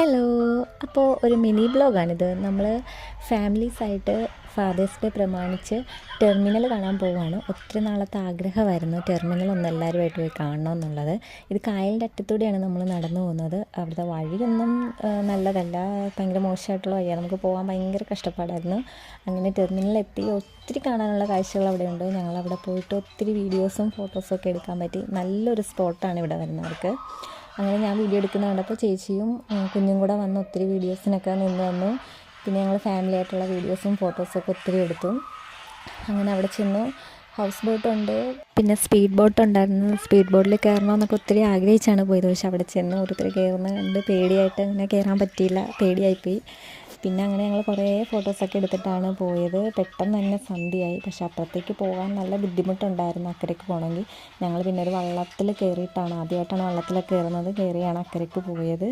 Hello. അപ്പോൾ ഒരു mini ബ്ലോഗാണിത്. നമ്മൾ ഫാമിലീസായിട്ട് ഫാദേഴ്സ് ഡേ പ്രമാണിച്ച് ടെർമിനൽ കാണാൻ പോവുകയാണ്. ഒത്തിരി നാളത്തെ ആഗ്രഹമായിരുന്നു ടെർമിനലൊന്ന് എല്ലാവരുമായിട്ട് പോയി കാണണമെന്നുള്ളത്. ഇത് കായലിൻ്റെ അറ്റത്തൂടെയാണ് നമ്മൾ നടന്നു പോകുന്നത്. അവിടുത്തെ വഴിയൊന്നും നല്ലതല്ല, ഭയങ്കര മോശമായിട്ടുള്ള വഴിയാണ്. നമുക്ക് പോകാൻ ഭയങ്കര കഷ്ടപ്പാടായിരുന്നു. അങ്ങനെ ടെർമിനലെത്തി. ഒത്തിരി കാണാനുള്ള കാഴ്ചകൾ അവിടെയുണ്ട്. ഞങ്ങളവിടെ പോയിട്ട് ഒത്തിരി വീഡിയോസും ഫോട്ടോസും ഒക്കെ എടുക്കാൻ പറ്റി. നല്ലൊരു സ്പോട്ടാണ് ഇവിടെ വരുന്നവർക്ക്. അങ്ങനെ ഞാൻ വീഡിയോ എടുക്കുന്ന കണ്ടപ്പോൾ ചേച്ചിയും കുഞ്ഞും കൂടെ വന്ന് ഒത്തിരി വീഡിയോസിനൊക്കെ നിന്ന് വന്നു. പിന്നെ ഞങ്ങൾ ഫാമിലി ആയിട്ടുള്ള വീഡിയോസും ഫോട്ടോസൊക്കെ ഒത്തിരി എടുത്തു. അങ്ങനെ അവിടെ ചെന്നു. ഹൗസ് ബോട്ടുണ്ട്, പിന്നെ സ്പീഡ് ബോട്ട് ഉണ്ടായിരുന്നു. സ്പീഡ് ബോട്ടിൽ കയറണമെന്നൊക്കെ ഒത്തിരി ആഗ്രഹിച്ചാണ് പോയത്. പക്ഷെ അവിടെ ചെന്ന് ഓരോരുത്തർ കയറുന്നത് കണ്ട് പേടിയായിട്ട് അങ്ങനെ കയറാൻ പറ്റിയില്ല, പേടിയായിപ്പോയി. പിന്നെ അങ്ങനെ ഞങ്ങൾ കുറേ ഫോട്ടോസൊക്കെ എടുത്തിട്ടാണ് പോയത്. പെട്ടെന്ന് തന്നെ സന്ധ്യയായി. പക്ഷെ അപ്പുറത്തേക്ക് പോകാൻ നല്ല ബുദ്ധിമുട്ടുണ്ടായിരുന്നു അക്കരയ്ക്ക് പോകണമെങ്കിൽ. ഞങ്ങൾ പിന്നെ ഒരു വള്ളത്തിൽ കയറിയിട്ടാണ്, ആദ്യമായിട്ടാണ് വള്ളത്തിലൊക്കെ കയറുന്നത്, കയറിയാണ് അക്കരയ്ക്ക് പോയത്.